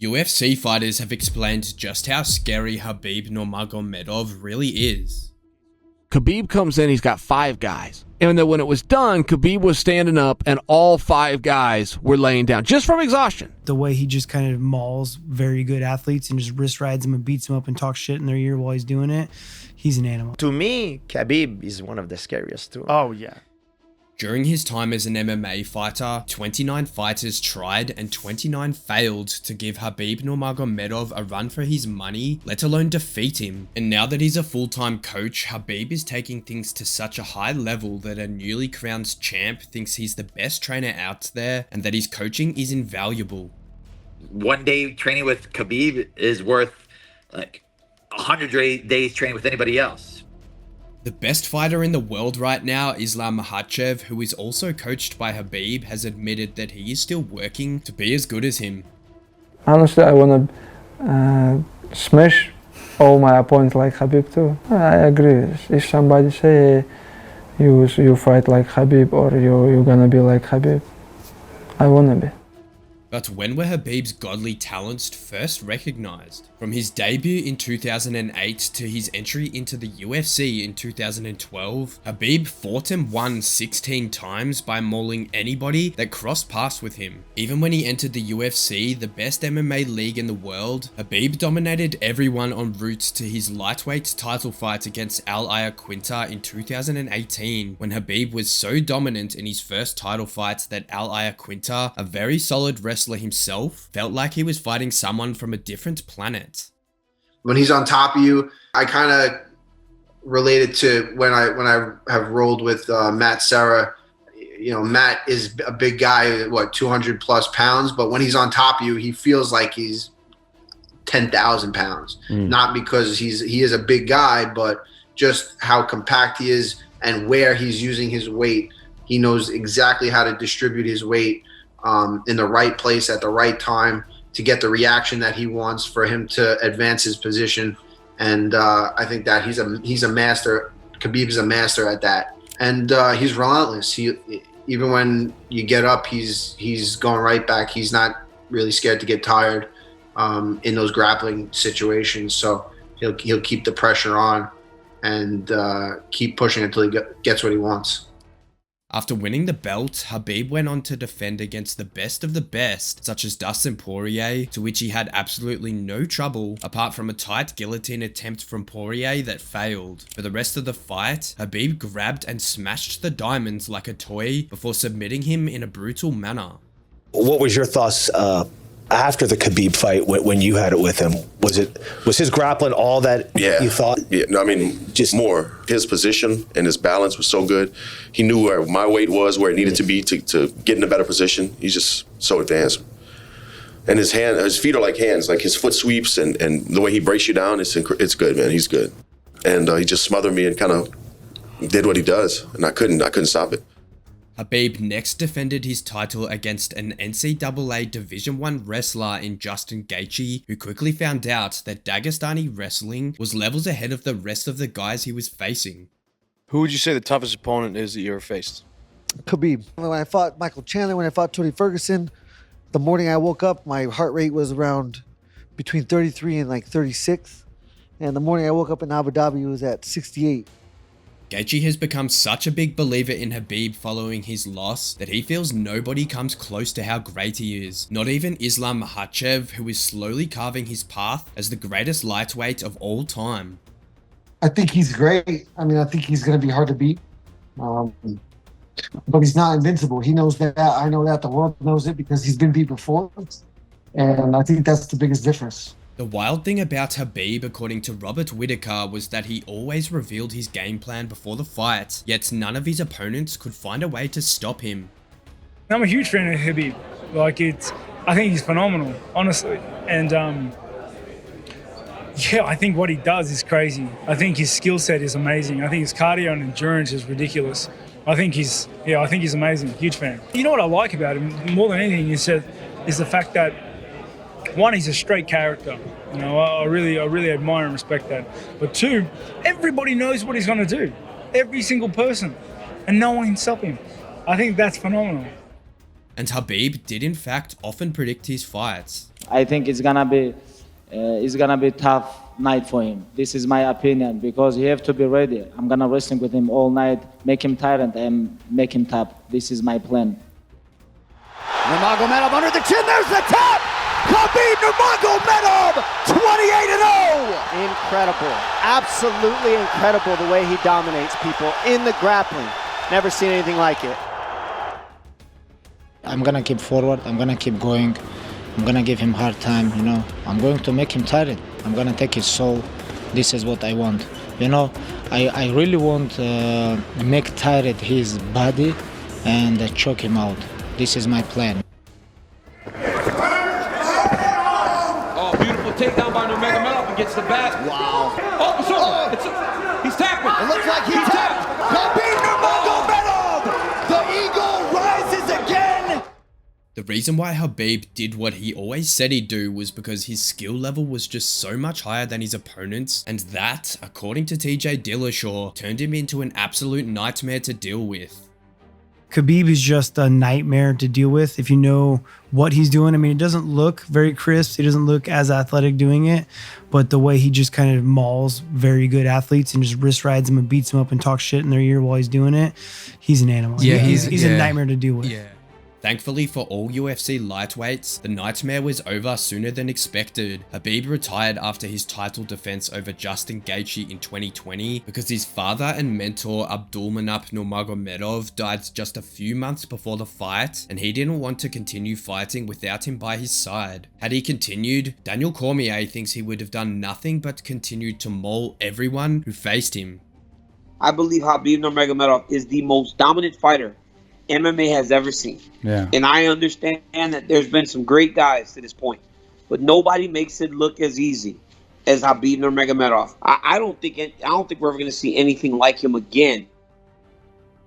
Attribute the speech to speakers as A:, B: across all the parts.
A: UFC fighters have explained just how scary Khabib Nurmagomedov really is.
B: Khabib comes in, he's got 5 guys. And then when it was done, Khabib was standing up and all 5 guys were laying down just from exhaustion.
C: The way he just kind of mauls very good athletes and just wrist rides them and beats them up and talks shit in their ear while he's doing it, he's an animal.
D: To me, Khabib is one of the scariest too.
E: Oh, yeah.
A: During his time as an MMA fighter, 29 fighters tried and 29 failed to give Khabib Nurmagomedov a run for his money, let alone defeat him. And now that he's a full-time coach, Khabib is taking things to such a high level that a newly crowned champ thinks he's the best trainer out there and that his coaching is invaluable.
F: One day training with Khabib is worth like 100 days training with anybody else.
A: The best fighter in the world right now, Islam Makhachev, who is also coached by Khabib, has admitted that he is still working to be as good as him.
G: Honestly, I want to smash all my opponents like Khabib too. I agree. If somebody say you fight like Khabib or you're gonna be like Khabib, I wanna be.
A: But when were Khabib's godly talents first recognized? From his debut in 2008 to his entry into the UFC in 2012, Khabib fought and won 16 times by mauling anybody that crossed paths with him. Even when he entered the UFC, the best MMA league in the world, Khabib dominated everyone en route to his lightweight title fight against Iaquinta in 2018, when Khabib was so dominant in his first title fight that Iaquinta, a very solid wrestler himself, felt like he was fighting someone from a different planet.
H: When he's on top of you, I kind of related to when I have rolled with Matt Serra. You know, Matt is a big guy, 200 plus pounds, but when he's on top of you, he feels like he's 10,000 pounds. Not because he is a big guy, but just how compact he is and where he's using his weight. He knows exactly how to distribute his weight in the right place at the right time to get the reaction that he wants for him to advance his position. And I think that he's a master. Khabib is a master at that. And he's relentless. Even when you get up, he's going right back. He's not really scared to get tired in those grappling situations. So he'll keep the pressure on and keep pushing until he gets what he wants.
A: After winning the belt, Khabib went on to defend against the best of the best, such as Dustin Poirier, to which he had absolutely no trouble, apart from a tight guillotine attempt from Poirier that failed. For the rest of the fight, Khabib grabbed and smashed the diamonds like a toy before submitting him in a brutal manner.
I: What was your thoughts after the Khabib fight when you had it with him? Was his grappling all that you thought?
J: Yeah, no, I mean, just more. His position and his balance was so good. He knew where my weight was, where it needed to be to get in a better position. He's just so advanced. And his feet are like hands, like his foot sweeps and the way he breaks you down, it's good, man. He's good. And he just smothered me and kind of did what he does, and I couldn't stop it.
A: Khabib next defended his title against an NCAA Division I wrestler in Justin Gaethje, who quickly found out that Dagestani wrestling was levels ahead of the rest of the guys he was facing.
E: Who would you say the toughest opponent is that you ever faced?
K: Khabib. When I fought Michael Chandler, when I fought Tony Ferguson, the morning I woke up, my heart rate was around between 33 and like 36. And the morning I woke up in Abu Dhabi, it was at 68.
A: Gaethje has become such a big believer in Khabib following his loss that he feels nobody comes close to how great he is. Not even Islam Makhachev, who is slowly carving his path as the greatest lightweight of all time.
L: I think he's great. I mean, I think he's going to be hard to beat. But he's not invincible. He knows that. I know that. The world knows it because he's been beat before. And I think that's the biggest difference.
A: The wild thing about Khabib, according to Robert Whitaker, was that he always revealed his game plan before the fight, yet none of his opponents could find a way to stop him.
M: I'm a huge fan of Khabib. I think he's phenomenal, honestly. And I think what he does is crazy. I think his skill set is amazing. I think his cardio and endurance is ridiculous. I think he's amazing. Huge fan. You know what I like about him more than anything is the fact that, one, he's a straight character. You know, I really admire and respect that. But 2, everybody knows what he's going to do. Every single person. And no one can stop him. I think that's phenomenal.
A: And Khabib did in fact often predict his fights.
N: I think it's gonna be tough night for him. This is my opinion because he have to be ready. I'm gonna wrestling with him all night, make him tired and make him tough. This is my plan.
O: Nurmagomedov under the chin. There's the tap. Khabib Nurmagomedov, 28-0.
P: Incredible, absolutely incredible the way he dominates people in the grappling. Never seen anything like it.
Q: I'm gonna keep forward. I'm gonna keep going. I'm gonna give him hard time. You know, I'm going to make him tired. I'm gonna take his soul. This is what I want. You know, I really want to make tired his body and choke him out. This is my plan.
R: Oh, beautiful takedown by Nurmagomedov against the bat.
P: Wow.
R: Oh, it's over. He's tapping.
O: It looks like he's tapped. Khabib Nurmagomedov. The eagle rises again.
A: The reason why Khabib did what he always said he'd do was because his skill level was just so much higher than his opponents, and that, according to TJ Dillashaw, turned him into an absolute nightmare to deal with.
C: Khabib is just a nightmare to deal with if you know what he's doing. I mean, it doesn't look very crisp. He doesn't look as athletic doing it, but the way he just kind of mauls very good athletes and just wrist rides them and beats them up and talks shit in their ear while he's doing it, he's an animal.
A: Yeah,
C: he's a nightmare to deal with.
A: Yeah. Thankfully for all UFC lightweights, the nightmare was over sooner than expected. Khabib retired after his title defense over Justin Gaethje in 2020 because his father and mentor Abdulmanap Nurmagomedov died just a few months before the fight, and he didn't want to continue fighting without him by his side. Had he continued, Daniel Cormier thinks he would have done nothing but continued to maul everyone who faced him.
S: I believe Khabib Nurmagomedov is the most dominant fighter MMA has ever seen.
T: Yeah.
S: And I understand that there's been some great guys to this point, but nobody makes it look as easy as Khabib Nurmagomedov. I don't think we're ever going to see anything like him again.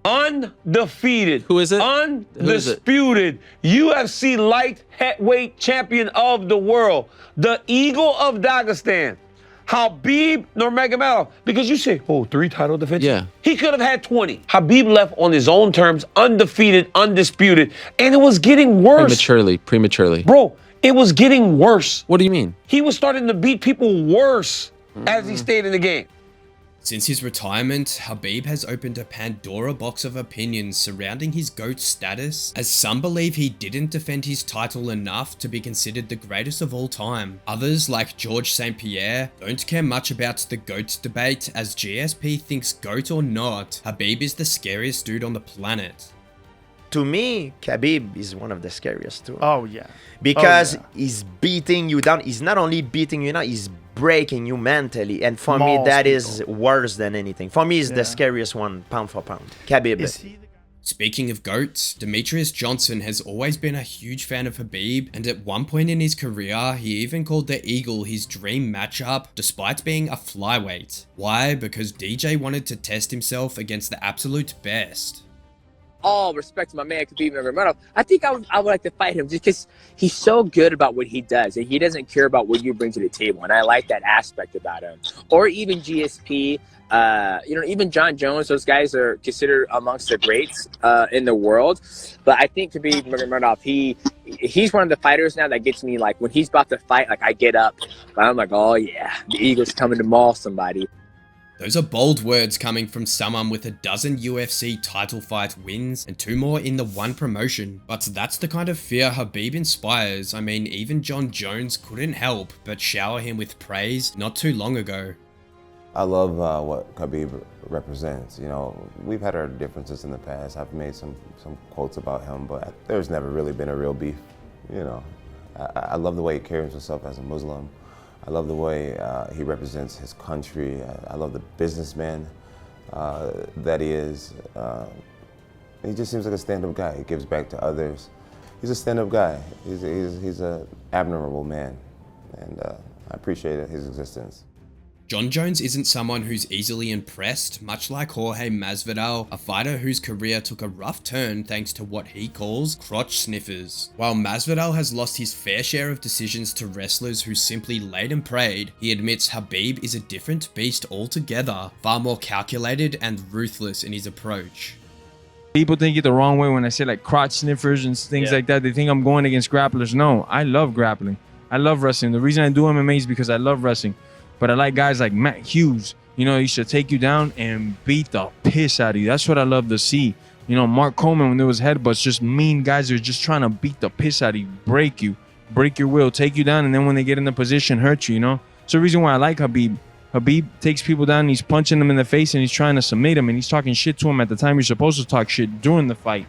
U: Undefeated.
B: Who is it?
U: Undisputed UFC light heavyweight champion of the world. The Eagle of Dagestan. Khabib Nurmagomedov. Because you say, 3 title defenses?
B: Yeah.
U: He could have had 20. Khabib left on his own terms, undefeated, undisputed, and it was getting worse.
B: Prematurely.
U: Bro, it was getting worse.
B: What do you mean?
U: He was starting to beat people worse as he stayed in the game.
A: Since his retirement, Khabib has opened a Pandora box of opinions surrounding his GOAT status, as some believe he didn't defend his title enough to be considered the greatest of all time. Others, like George St. Pierre, don't care much about the GOAT debate, as GSP thinks GOAT or not, Khabib is the scariest dude on the planet.
D: To me, Khabib is one of the scariest too.
V: Oh yeah.
D: Because he's beating you down. He's not only beating you down, he's breaking you mentally. And for me, that is worse than anything. For me, he's the scariest one, pound for pound. Khabib.
A: Speaking of GOATs, Demetrius Johnson has always been a huge fan of Khabib, and at one point in his career, he even called the Eagle his dream matchup, despite being a flyweight. Why? Because DJ wanted to test himself against the absolute best.
W: All respect to my man Khabib Nurmagomedov. I think I would like to fight him just because he's so good about what he does, and he doesn't care about what you bring to the table, and I like that aspect about him. Or even GSP, even John Jones. Those guys are considered amongst the greats in the world. But I think Khabib Nurmagomedov, he's one of the fighters now that gets me, like, when he's about to fight, like, I get up, but I'm like, oh yeah, the Eagle's coming to maul somebody.
A: Those are bold words coming from someone with a dozen UFC title fight wins and 2 more in the one promotion. But that's the kind of fear Khabib inspires. I mean, even John Jones couldn't help but shower him with praise not too long ago.
X: I love what Khabib represents. You know, we've had our differences in the past. I've made some quotes about him, but there's never really been a real beef. You know, I love the way he carries himself as a Muslim. I love the way he represents his country. I love the businessman that he is. He just seems like a stand-up guy. He gives back to others. He's a stand-up guy. He's an admirable man, and I appreciate his existence.
A: John Jones isn't someone who's easily impressed, much like Jorge Masvidal, a fighter whose career took a rough turn thanks to what he calls crotch sniffers. While Masvidal has lost his fair share of decisions to wrestlers who simply laid and prayed, he admits Khabib is a different beast altogether, far more calculated and ruthless in his approach.
V: People think it the wrong way when I say like crotch sniffers and things like that. They think I'm going against grapplers. No, I love grappling. I love wrestling. The reason I do MMA is because I love wrestling. But I like guys like Matt Hughes. You know, he should take you down and beat the piss out of you. That's what I love to see. You know, Mark Coleman, when there was headbutts, just mean guys are just trying to beat the piss out of you, break your will, take you down, and then when they get in the position, hurt you, you know? It's the reason why I like Khabib. Khabib takes people down, and he's punching them in the face, and he's trying to submit them, and he's talking shit to him at the time you're supposed to talk shit during the fight.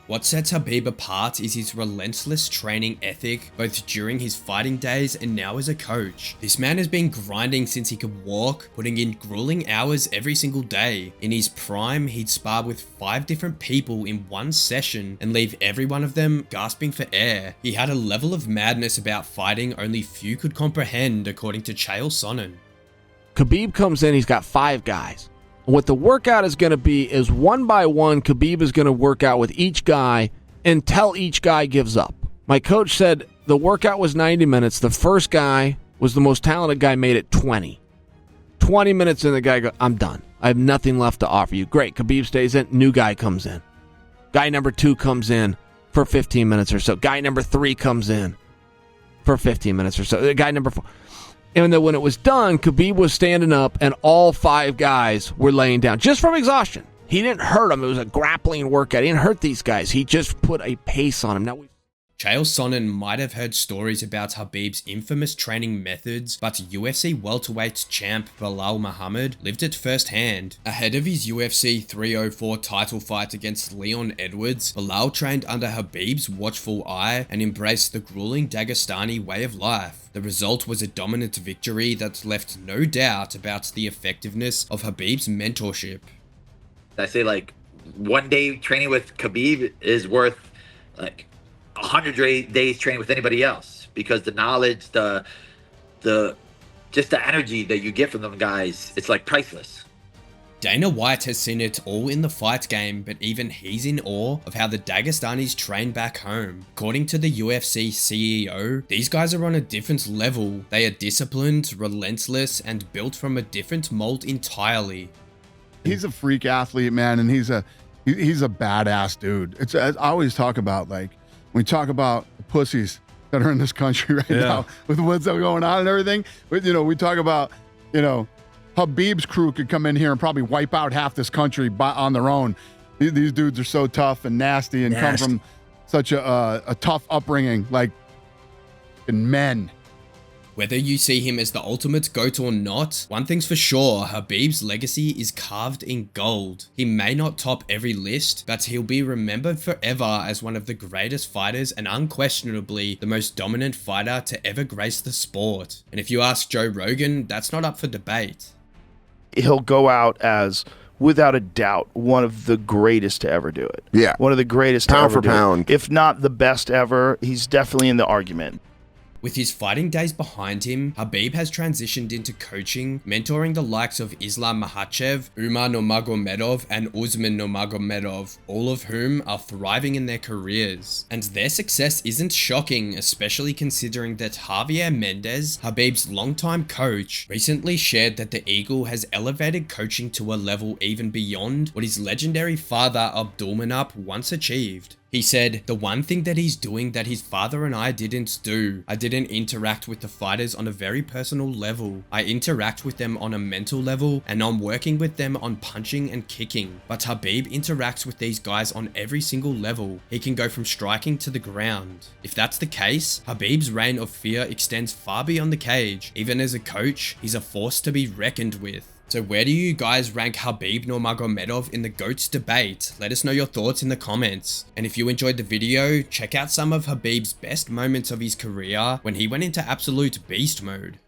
A: What sets Khabib apart is his relentless training ethic, both during his fighting days and now as a coach. This man has been grinding since he could walk, putting in grueling hours every single day. In his prime, he'd spar with 5 different people in one session and leave every one of them gasping for air. He had a level of madness about fighting only few could comprehend, according to Chael Sonnen.
B: Khabib comes in, he's got 5 guys. What the workout is going to be is one by one, Khabib is going to work out with each guy until each guy gives up. My coach said the workout was 90 minutes. The first guy was the most talented guy, made it 20. 20 minutes in, the guy goes, I'm done. I have nothing left to offer you. Great. Khabib stays in. New guy comes in. Guy number 2 comes in for 15 minutes or so. Guy number 3 comes in for 15 minutes or so. Guy number 4. And then when it was done, Khabib was standing up and all 5 guys were laying down just from exhaustion. He didn't hurt them. It was a grappling workout. He didn't hurt these guys. He just put a pace on them. Now
A: Chael Sonnen might have heard stories about Khabib's infamous training methods, but UFC welterweight champ Belal Muhammad lived it firsthand. Ahead of his UFC 304 title fight against Leon Edwards, Belal trained under Khabib's watchful eye and embraced the grueling Dagestani way of life. The result was a dominant victory that left no doubt about the effectiveness of Khabib's mentorship.
F: I say, like, one day training with Khabib is worth like 100 days training with anybody else, because the knowledge, the just the energy that you get from them guys, it's like priceless.
A: Dana White has seen it all in the fight game, but even he's in awe of how the Dagestanis train back home. According to the UFC CEO, these guys are on a different level. They are disciplined, relentless, and built from a different mold entirely.
G: He's a freak athlete, man, and he's a badass dude. I always talk about, like, when we talk about the pussies that are in this country right now with what's going on and everything, you know, we talk about, you know, Khabib's crew could come in here and probably wipe out half this country on their own. These dudes are so tough and nasty and come from such a tough upbringing, like men.
A: Whether you see him as the ultimate GOAT or not, one thing's for sure, Khabib's legacy is carved in gold. He may not top every list, but he'll be remembered forever as one of the greatest fighters and unquestionably the most dominant fighter to ever grace the sport. And if you ask Joe Rogan, that's not up for debate.
H: He'll go out as, without a doubt, one of the greatest to ever do it.
T: Yeah.
H: One of the greatest
T: pound
H: to ever
T: for pound.
H: If not the best ever, he's definitely in the argument.
A: With his fighting days behind him, Khabib has transitioned into coaching, mentoring the likes of Islam Makhachev, Umar Nurmagomedov, and Usman Nurmagomedov, all of whom are thriving in their careers. And their success isn't shocking, especially considering that Javier Mendez, Khabib's longtime coach, recently shared that the Eagle has elevated coaching to a level even beyond what his legendary father Abdulmanap once achieved. He said, "The one thing that he's doing that his father and I didn't do, I didn't interact with the fighters on a very personal level. I interact with them on a mental level, and I'm working with them on punching and kicking. But Khabib interacts with these guys on every single level. He can go from striking to the ground. If that's the case, Khabib's reign of fear extends far beyond the cage. Even as a coach, he's a force to be reckoned with." So where do you guys rank Khabib Nurmagomedov in the GOATS debate? Let us know your thoughts in the comments. And if you enjoyed the video, check out some of Khabib's best moments of his career when he went into absolute beast mode.